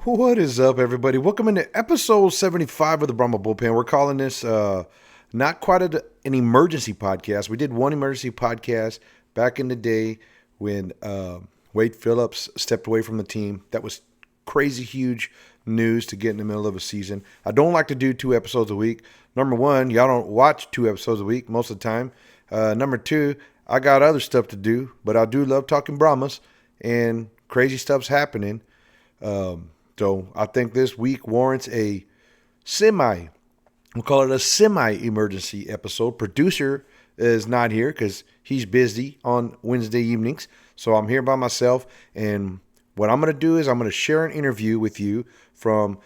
What is up, everybody? Welcome into episode 75 of the Brahma Bullpen. We're calling this not quite an emergency podcast. We did one emergency podcast back in the day when Wade Phillips stepped away from the team. That was crazy huge news to get in the middle of a season. I don't like to do 2 episodes a week. Number one, y'all don't watch 2 episodes a week most of the time. Number two, I got other stuff to do, but I do love talking Brahmas, and crazy stuff's happening. So I think this week warrants a semi, we'll call it a semi-emergency episode. Producer is not here because he's busy on Wednesday evenings. So I'm here by myself. And what I'm going to do is I'm going to share an interview with you from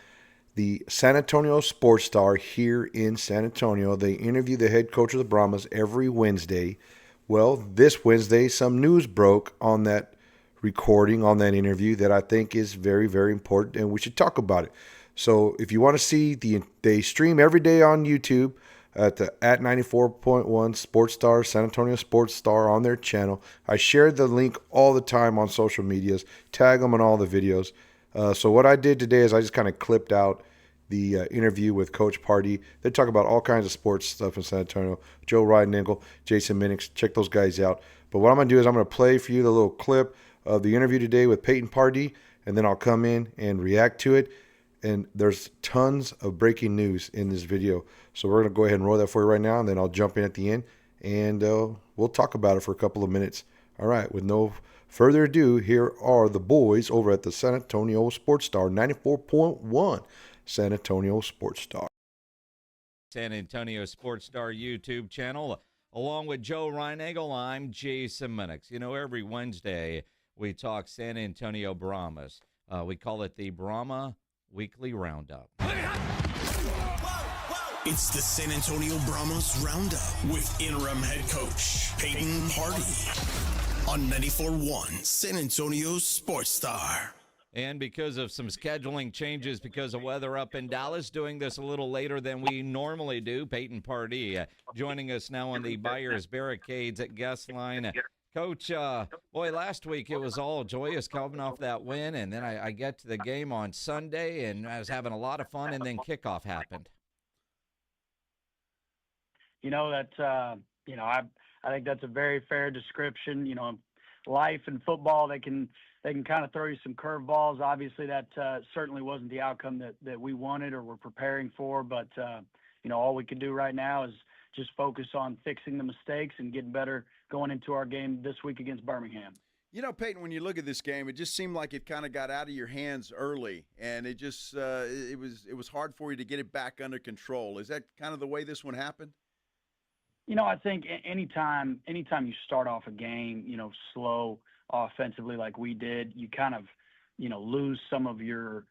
the San Antonio Sports Star here in San Antonio. They interview the head coach of the Brahmas every Wednesday. Well, this Wednesday, some news broke on that recording, on that interview, that I think is very, very important, and we should talk about it. So if you want to see, they stream every day on YouTube at 94.1 Sports Star, San Antonio Sports Star on their channel. I share the link all the time on social medias, tag them on all the videos. So what I did today is I just kind of clipped out the interview with Coach Pardee. They talk about all kinds of sports stuff in San Antonio. Joe Ridenengle, Jason Minix, check those guys out. But what I'm going to do is I'm going to play for you the little clip of the interview today with Peyton Pardee, and then I'll come in and react to it. And there's tons of breaking news in this video. So we're going to go ahead and roll that for you right now, and then I'll jump in at the end, and we'll talk about it for a couple of minutes. All right, with no further ado, here are the boys over at the San Antonio Sports Star, 94.1 San Antonio Sports Star. San Antonio Sports Star YouTube channel. Along with Joe Reinagel, I'm Jason Minix. You know, every Wednesday we talk San Antonio Brahmas. We call it the Brahma Weekly Roundup. It's the San Antonio Brahmas Roundup with interim head coach Peyton Pardee on 94.1 San Antonio Sports Star. And because of some scheduling changes, because of weather up in Dallas, doing this a little later than we normally do, Peyton Pardee joining us now on the Buyers Barricades at guest line. Coach, boy, last week it was all joyous coming off that win, and then I get to the game on Sunday, and I was having a lot of fun, and then kickoff happened. You know, I think that's a very fair description. You know, life and football, they can kind of throw you some curveballs. Obviously, that certainly wasn't the outcome that we wanted or were preparing for. But, all we can do right now is just focus on fixing the mistakes and getting better going into our game this week against Birmingham. You know, Peyton, when you look at this game, it just seemed like it kind of got out of your hands early, and it just it was hard for you to get it back under control. Is that kind of the way this one happened? You know, I think anytime you start off a game, slow offensively like we did, you kind of, lose some of your,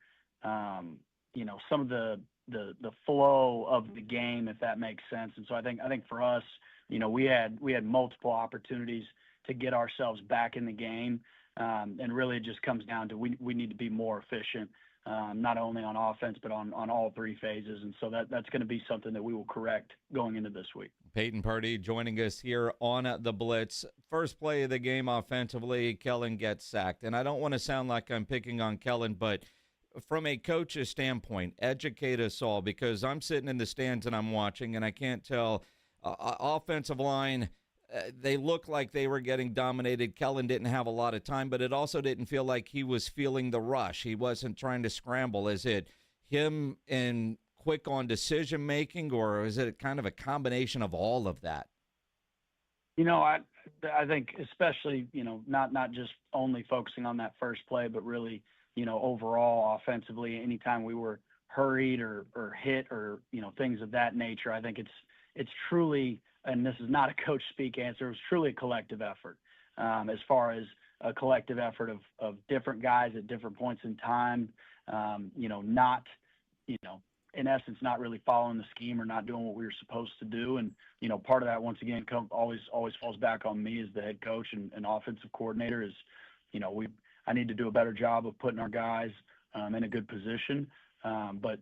some of the flow of the game, if that makes sense. And so I think for us, we had multiple opportunities to get ourselves back in the game. And really it just comes down to we need to be more efficient, not only on offense, but on all three phases. And so that's going to be something that we will correct going into this week. Peyton Pardee joining us here on the Blitz. First play of the game offensively, Kellen gets sacked. And I don't want to sound like I'm picking on Kellen, but from a coach's standpoint, educate us all, because I'm sitting in the stands and I'm watching, and I can't tell. Offensive line, they look like they were getting dominated. Kellen didn't have a lot of time, but it also didn't feel like he was feeling the rush. He wasn't trying to scramble. Is it him and quick on decision making, or is it kind of a combination of all of that? I think especially, not just only focusing on that first play, but really, overall offensively, anytime we were hurried or hit or, things of that nature, I think it's truly, and this is not a coach speak answer, it's truly a collective effort, as far as a collective effort of different guys at different points in time, not, in essence, not really following the scheme or not doing what we were supposed to do. And, part of that, once again, always falls back on me as the head coach and offensive coordinator is, I need to do a better job of putting our guys in a good position. But,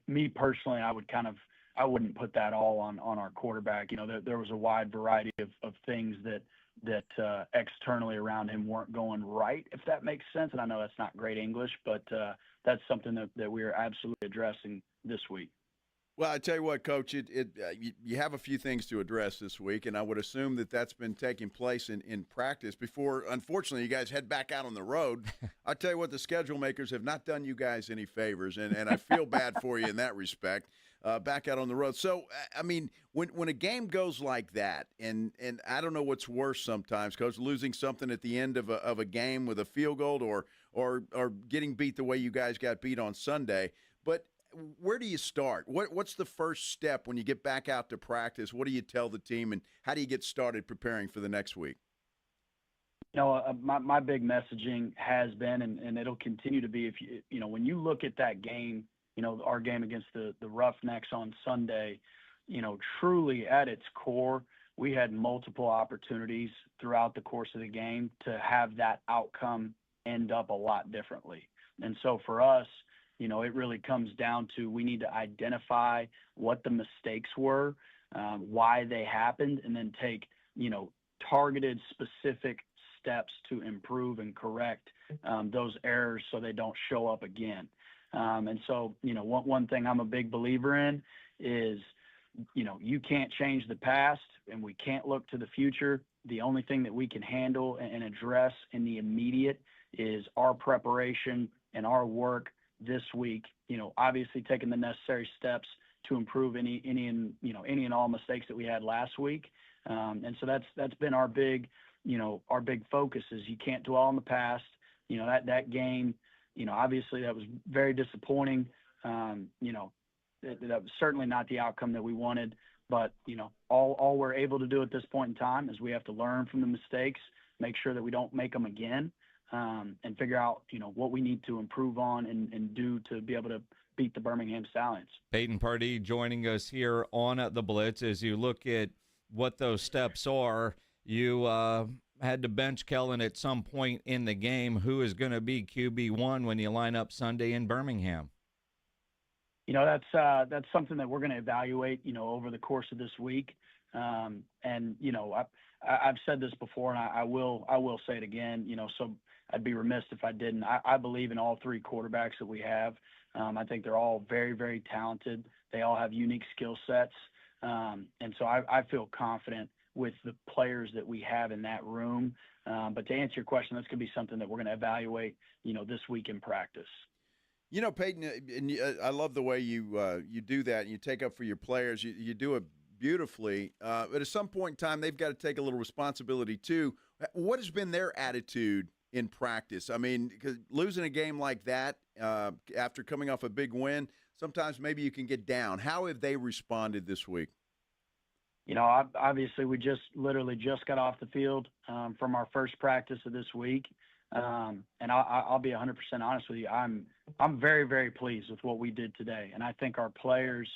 me personally, I wouldn't put that all on our quarterback. There was a wide variety of things that that externally around him weren't going right, if that makes sense. And I know that's not great English, but that's something that we are absolutely addressing this week. Well, I tell you what, Coach, you have a few things to address this week, and I would assume that that's been taking place in practice before, unfortunately, you guys head back out on the road. I tell you what, the schedule makers have not done you guys any favors, and I feel bad for you in that respect, back out on the road. So, I mean, when a game goes like that, and I don't know what's worse sometimes, Coach, losing something at the end of a game with a field goal or getting beat the way you guys got beat on Sunday, but where do you start? What's the first step when you get back out to practice? What do you tell the team, and how do you get started preparing for the next week? My big messaging has been, and it'll continue to be, when you look at that game, our game against the Roughnecks on Sunday, truly at its core, we had multiple opportunities throughout the course of the game to have that outcome end up a lot differently. And so for us, it really comes down to, we need to identify what the mistakes were, why they happened, and then take, targeted specific steps to improve and correct those errors so they don't show up again. And so, one thing I'm a big believer in is, you can't change the past and we can't look to the future. The only thing that we can handle and address in the immediate is our preparation and our work this week, obviously taking the necessary steps to improve any and all mistakes that we had last week. And so that's been our big focus is you can't dwell on the past. That game, obviously that was very disappointing. That was certainly not the outcome that we wanted, but all we're able to do at this point in time is we have to learn from the mistakes, make sure that we don't make them again. And figure out, what we need to improve on and do to be able to beat the Birmingham Stallions. Peyton Pardee joining us here on The Blitz. As you look at what those steps are, you had to bench Kellen at some point in the game. Who is going to be QB1 when you line up Sunday in Birmingham? That's something that we're going to evaluate, over the course of this week. And, I've said this before, and I will say it again, so I'd be remiss if I didn't. I believe in all three quarterbacks that we have. I think they're all very, very talented. They all have unique skill sets. And so I feel confident with the players that we have in that room. But to answer your question, that's going to be something that we're going to evaluate, this week in practice. Peyton, and I love the way you do that and you take up for your players. You do it beautifully. But at some point in time, they've got to take a little responsibility too. What has been their attitude in practice? I mean, because losing a game like that after coming off a big win, sometimes maybe you can get down. How have they responded this week? Obviously we literally just got off the field from our first practice of this week. And I'll be 100% honest with you. I'm very, very pleased with what we did today. And I think our players,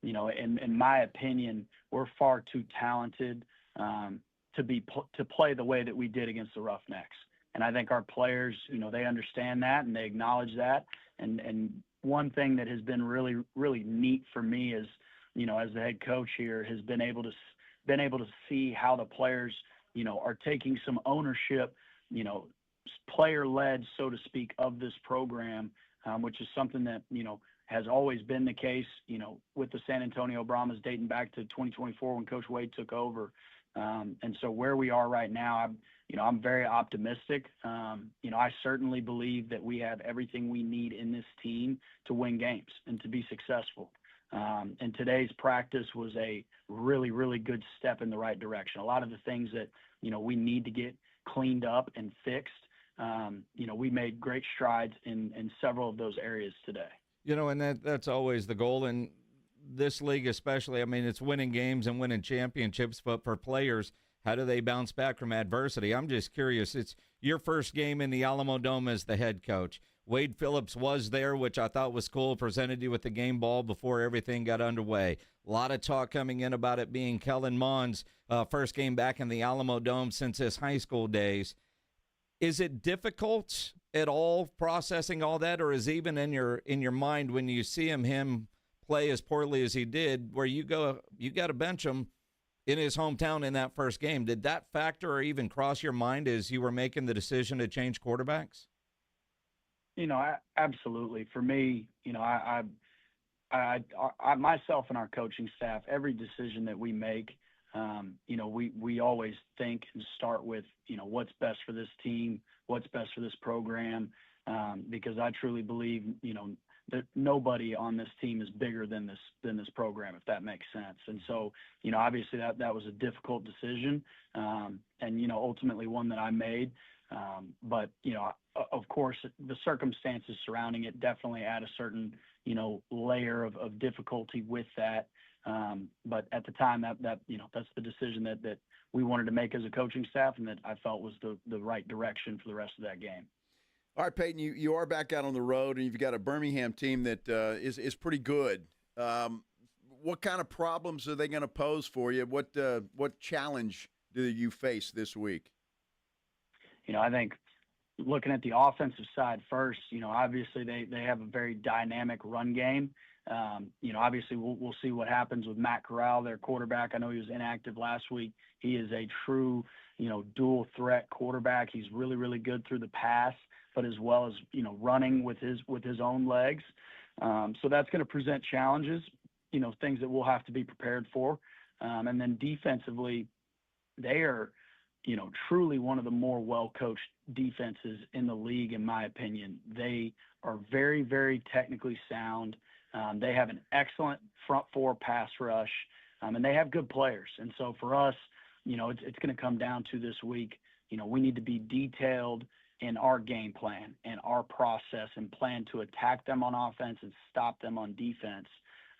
in my opinion, we're far too talented to play the way that we did against the Roughnecks. And I think our players, they understand that and they acknowledge that. And one thing that has been really, really neat for me is, as the head coach here, has been able to see how the players, are taking some ownership, player-led, so to speak, of this program, which is something that, has always been the case, with the San Antonio Brahmas dating back to 2024 when Coach Wade took over. And so where we are right now, I'm very optimistic. I certainly believe that we have everything we need in this team to win games and to be successful. And today's practice was a really, really good step in the right direction. A lot of the things that, we need to get cleaned up and fixed, we made great strides in several of those areas today. And that's always the goal. And this league especially, I mean, it's winning games and winning championships, but for players, how do they bounce back from adversity? I'm just curious. It's your first game in the Alamo Dome as the head coach. Wade Phillips was there, which I thought was cool, presented you with the game ball before everything got underway. A lot of talk coming in about it being Kellen Mond's first game back in the Alamo Dome since his high school days. Is it difficult at all processing all that, or is even in your mind when you see him play as poorly as he did, where you got to bench him? in his hometown in that first game. Did that factor or even cross your mind as you were making the decision to change quarterbacks? Absolutely. For me, I myself and our coaching staff, every decision that we make, we always think and start with, what's best for this team, what's best for this program, because I truly believe, that nobody on this team is bigger than this program, if that makes sense. And so, obviously that was a difficult decision, and ultimately one that I made. But of course, the circumstances surrounding it definitely add a certain layer of difficulty with that. But at the time, that's the decision that we wanted to make as a coaching staff, and that I felt was the right direction for the rest of that game. All right, Peyton, you are back out on the road, and you've got a Birmingham team that is pretty good. What kind of problems are they going to pose for you? What challenge do you face this week? I think looking at the offensive side first, obviously they have a very dynamic run game. Obviously we'll see what happens with Matt Corral, their quarterback. I know he was inactive last week. He is a true, dual threat quarterback. He's really, really good through the pass, but as well as, running with his own legs. So that's going to present challenges, things that we'll have to be prepared for. And then defensively, they are, truly one of the more well-coached defenses in the league, in my opinion. They are very, very technically sound. They have an excellent front four pass rush, and they have good players. And so for us, it's going to come down to this week, we need to be detailed in our game plan and our process and plan to attack them on offense and stop them on defense.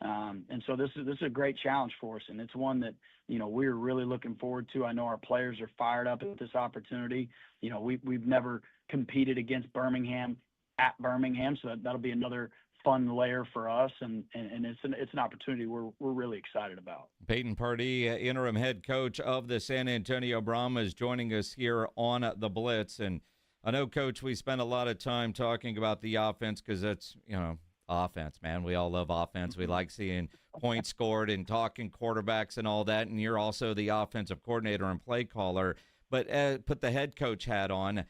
And so this is a great challenge for us, and it's one that, we're really looking forward to. I know our players are fired up at this opportunity. We've never competed against Birmingham at Birmingham, so that'll be another fun layer for us, and it's an opportunity we're really excited about. Peyton Pardee, interim head coach of the San Antonio Brahmas, joining us here on the Blitz. And I know, Coach, we spent a lot of time talking about the offense because that's, offense, man. We all love offense. We like seeing points scored and talking quarterbacks and all that. And you're also the offensive coordinator and play caller. But put the head coach hat on.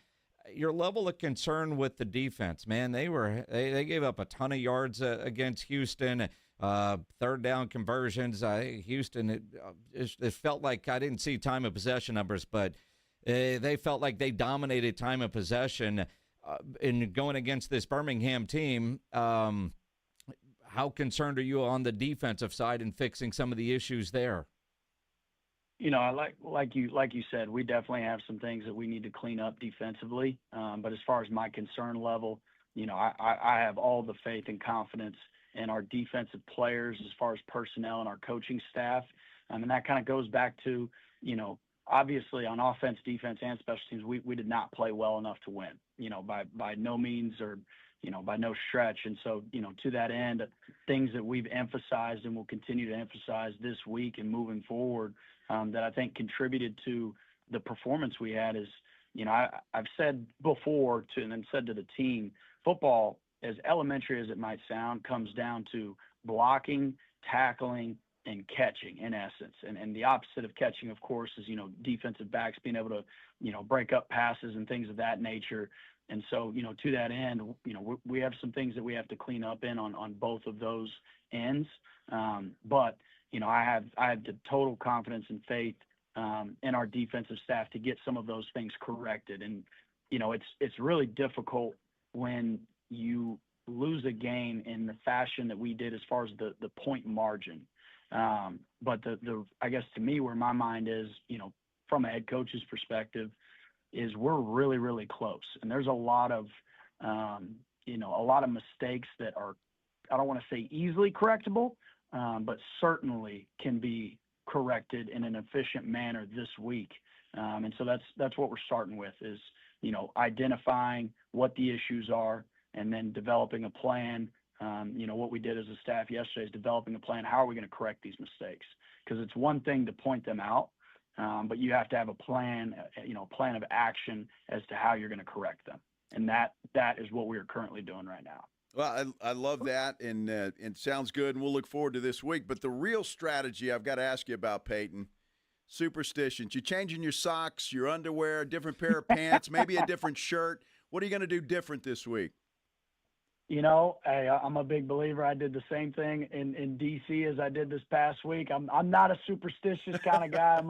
Your level of concern with the defense, man. They gave up a ton of yards against Houston. Third down conversions. Houston, it felt like I didn't see time of possession numbers, but they felt like they dominated time of possession. In going against this Birmingham team, how concerned are you on the defensive side and fixing some of the issues there? Like you said, we definitely have some things that we need to clean up defensively. But as far as my concern level, I have all the faith and confidence in our defensive players as far as personnel and our coaching staff. And that kind of goes back to, obviously on offense, defense, and special teams, we did not play well enough to win, by no means or, by no stretch. And so, to that end, things that we've emphasized and will continue to emphasize this week and moving forward, that I think contributed to the performance we had is, I've said before and then said to the team, football, as elementary as it might sound, comes down to blocking, tackling, and catching in essence. And the opposite of catching, of course, is, defensive backs being able to, break up passes and things of that nature. And so, to that end, we have some things that we have to clean up on both of those ends. But, I have the total confidence and faith in our defensive staff to get some of those things corrected. And, it's really difficult when you lose a game in the fashion that we did as far as the point margin. But I guess to me, where my mind is, from a head coach's perspective, is we're really, really close. And there's a lot of mistakes that are, I don't want to say easily correctable, but certainly can be corrected in an efficient manner this week. And so that's what we're starting with is, identifying what the issues are and then developing a plan. What we did as a staff yesterday is developing a plan. How are we going to correct these mistakes? Because it's one thing to point them out, but you have to have a plan, plan of action as to how you're going to correct them. And that is what we are currently doing right now. Well, I love that, and it sounds good, and we'll look forward to this week. But the real strategy I've got to ask you about, Peyton, superstitions? You changing your socks, your underwear, a different pair of pants, maybe a different shirt. What are you going to do different this week? I'm a big believer. I did the same thing in D.C. as I did this past week. I'm not a superstitious kind of guy.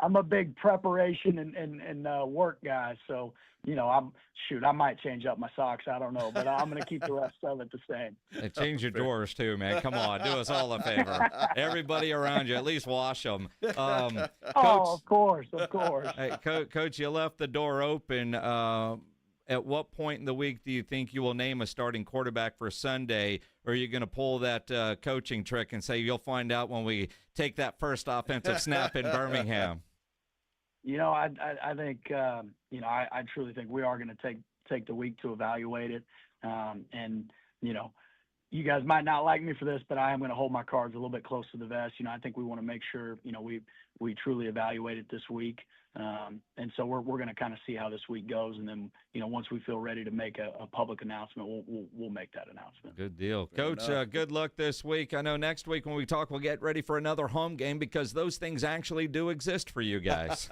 I'm a big preparation and work guy. So, I might change up my socks. I don't know, but I'm going to keep the rest of it the same. Hey, change your drawers too, man. Come on, do us all a favor. Everybody around you, at least wash them. Coach, of course. Hey, Coach, you left the door open. At what point in the week do you think you will name a starting quarterback for Sunday? Or are you going to pull that coaching trick and say you'll find out when we take that first offensive snap in Birmingham? I think, I truly think we are going to take the week to evaluate it. You guys might not like me for this, but I am going to hold my cards a little bit close to the vest. I think we want to make sure, we truly evaluate it this week. And so we're going to kind of see how this week goes. And then, once we feel ready to make a public announcement, we'll make that announcement. Good deal. Coach, good luck this week. I know next week when we talk, we'll get ready for another home game because those things actually do exist for you guys.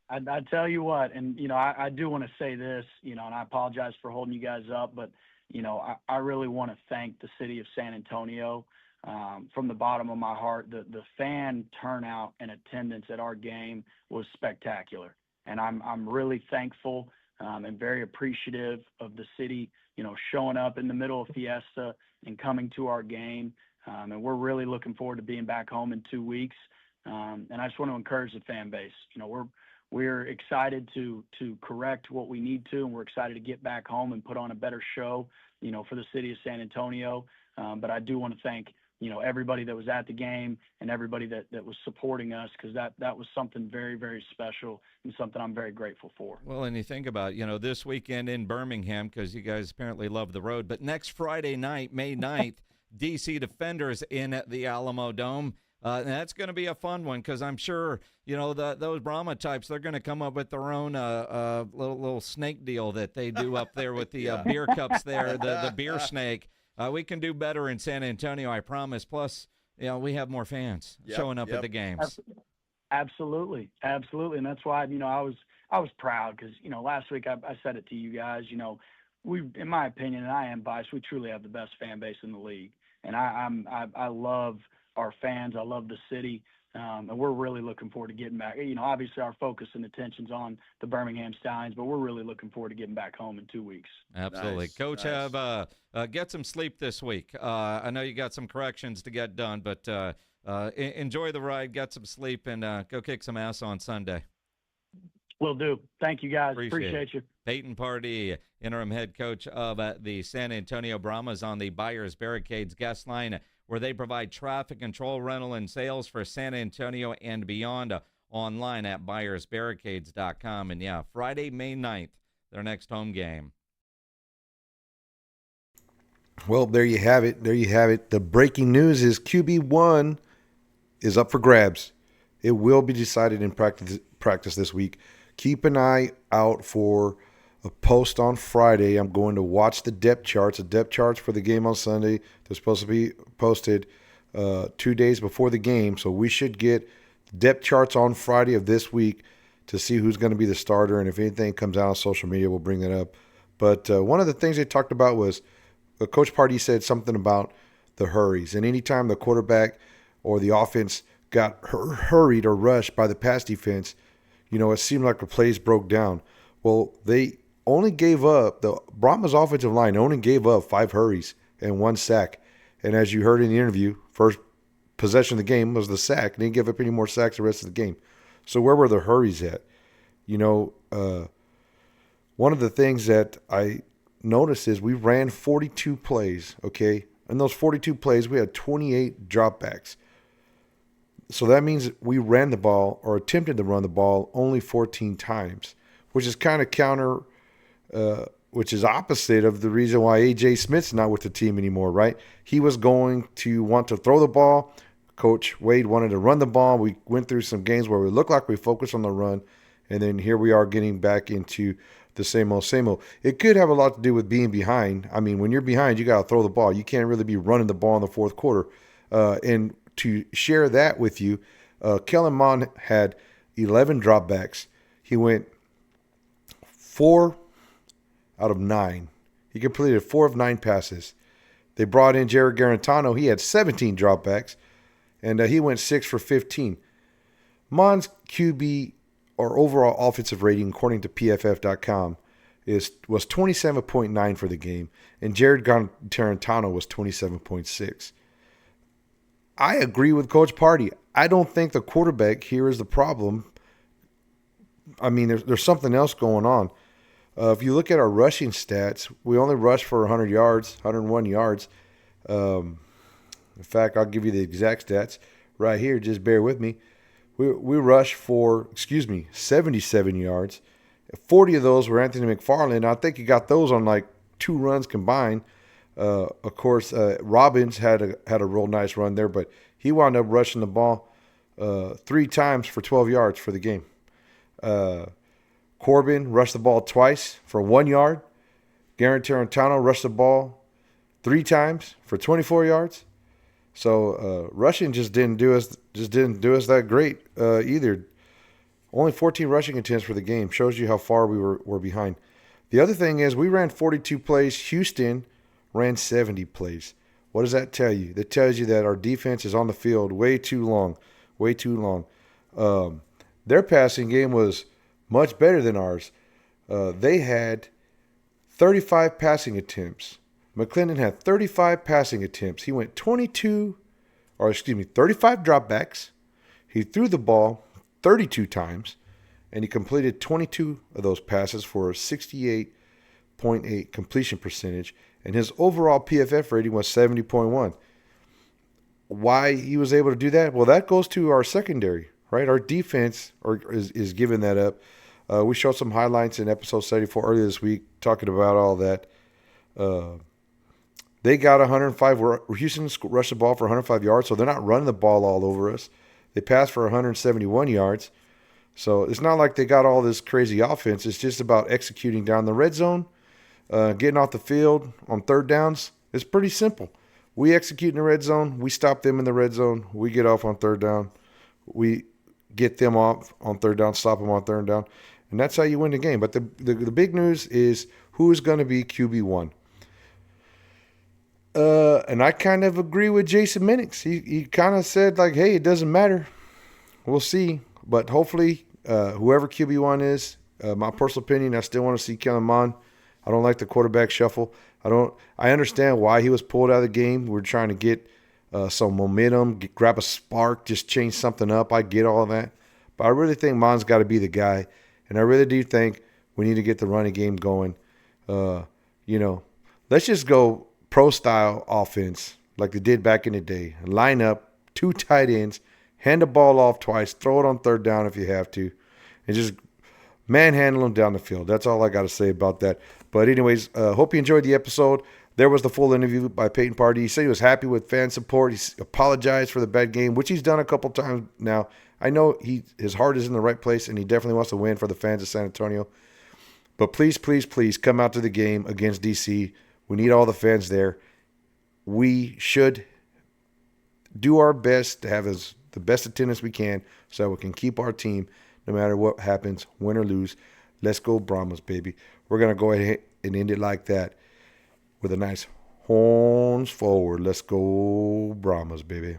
I tell you what, and, I do want to say this, and I apologize for holding you guys up, but, I really want to thank the city of San Antonio from the bottom of my heart. The fan turnout and attendance at our game was spectacular. And I'm really thankful and very appreciative of the city, showing up in the middle of Fiesta and coming to our game. And we're really looking forward to being back home in 2 weeks. And I just want to encourage the fan base. We're excited to correct what we need to, and we're excited to get back home and put on a better show, for the city of San Antonio. But I do want to thank, everybody that was at the game and everybody that was supporting us, because that was something very, very special and something I'm very grateful for. Well, and you think about, this weekend in Birmingham, because you guys apparently love the road, but next Friday night, May 9th, D.C. Defenders in the Alamo Dome. And that's going to be a fun one because I'm sure, those Brahma types, they're going to come up with their own little snake deal that they do up there with the beer cups there, the beer snake. We can do better in San Antonio, I promise. Plus, we have more fans showing up at the games. Absolutely. And that's why, I was proud because, last week I said it to you guys, we, in my opinion, and I am biased, we truly have the best fan base in the league. And I love our fans. I love the city. And we're really looking forward to getting back. Obviously our focus and attention's on the Birmingham Stallions, but we're really looking forward to getting back home in 2 weeks. Absolutely. Nice, Coach, nice. Get some sleep this week. I know you got some corrections to get done, but enjoy the ride, get some sleep, and go kick some ass on Sunday. Will do. Thank you, guys. Appreciate you. Peyton Pardee, interim head coach of the San Antonio Brahmas, on the Buyers Barricades guest line, where they provide traffic control, rental, and sales for San Antonio and beyond, online at buyersbarricades.com. And, Friday, May 9th, their next home game. Well, there you have it. The breaking news is QB1 is up for grabs. It will be decided in practice this week. Keep an eye out for a post on Friday. I'm going to watch the depth charts. The depth charts for the game on Sunday, they're supposed to be posted 2 days before the game. So we should get depth charts on Friday of this week to see who's going to be the starter. And if anything comes out on social media, we'll bring it up. But one of the things they talked about was Coach Pardee said something about the hurries. And anytime the quarterback or the offense got hurried or rushed by the pass defense, it seemed like the plays broke down. Well, they only gave up, the Brahmas offensive line only gave up 5 hurries and 1 sack. And as you heard in the interview, first possession of the game was the sack. They didn't give up any more sacks the rest of the game. So where were the hurries at? One of the things that I noticed is we ran 42 plays, okay? In those 42 plays, we had 28 dropbacks. So that means we ran the ball or attempted to run the ball only 14 times, which is kind of which is opposite of the reason why A.J. Smith's not with the team anymore, right? He was going to want to throw the ball. Coach Wade wanted to run the ball. We went through some games where we looked like we focused on the run, and then here we are getting back into the same old, same old. It could have a lot to do with being behind. I mean, when you're behind, you got to throw the ball. You can't really be running the ball in the fourth quarter. And to share that with you, Kellen Mond had 11 dropbacks. He went 4 out of 9. He completed 4 of 9 passes. They brought in Jared Garantano. He had 17 dropbacks, and he went 6 for 15. Mond's QB, or overall offensive rating, according to PFF.com, was 27.9 for the game, and Jared Garantano was 27.6. I agree with Coach Pardee. I don't think the quarterback here is the problem. I mean, there's something else going on. If you look at our rushing stats, we only rushed for 100 yards, 101 yards. In fact, I'll give you the exact stats right here. Just bear with me. We rushed for, 77 yards. 40 of those were Anthony McFarland. I think he got those on like 2 runs combined. Of course, Robbins had a real nice run there, but he wound up rushing the ball 3 times for 12 yards for the game. Corbin rushed the ball twice for 1 yard. Garrett Tarantano rushed the ball 3 times for 24 yards. So rushing just didn't do us that great either. Only 14 rushing attempts for the game. Shows you how far we were behind. The other thing is we ran 42 plays. Houston ran 70 plays. What does that tell you? That tells you that our defense is on the field way too long. Way too long. Their passing game was much better than ours. They had 35 passing attempts. McClendon had 35 passing attempts. He went 35 dropbacks. He threw the ball 32 times, and he completed 22 of those passes for a 68.8 completion percentage, and his overall PFF rating was 70.1. Why he was able to do that? Well, that goes to our secondary, right? Our defense is giving that up. We showed some highlights in episode 74 earlier this week talking about all that. They got 105. Houston rushed the ball for 105 yards, so they're not running the ball all over us. They passed for 171 yards. So it's not like they got all this crazy offense. It's just about executing down the red zone, getting off the field on third downs. It's pretty simple. We execute in the red zone. We stop them in the red zone. We get off on third down. We get them off on third down, stop them on third down. And that's how you win the game. But the big news is who is going to be QB1. And I kind of agree with Jason Minix. He kind of said, like, hey, it doesn't matter. We'll see. But hopefully, whoever QB1 is, my personal opinion, I still want to see Kellen Mond. I don't like the quarterback shuffle. I understand why he was pulled out of the game. We're trying to get some momentum, grab a spark, just change something up. I get all of that. But I really think Mond's got to be the guy. And I really do think we need to get the running game going. Let's just go pro-style offense like they did back in the day. Line up, 2 tight ends, hand the ball off twice, throw it on third down if you have to, and just manhandle them down the field. That's all I got to say about that. But anyways, hope you enjoyed the episode. There was the full interview by Peyton Pardee. He said he was happy with fan support. He apologized for the bad game, which he's done a couple times now. I know his heart is in the right place, and he definitely wants to win for the fans of San Antonio. But please, please, please come out to the game against DC. We need all the fans there. We should do our best to have the best attendance we can so we can keep our team no matter what happens, win or lose. Let's go Brahmas, baby. We're going to go ahead and end it like that with a nice horns forward. Let's go Brahmas, baby.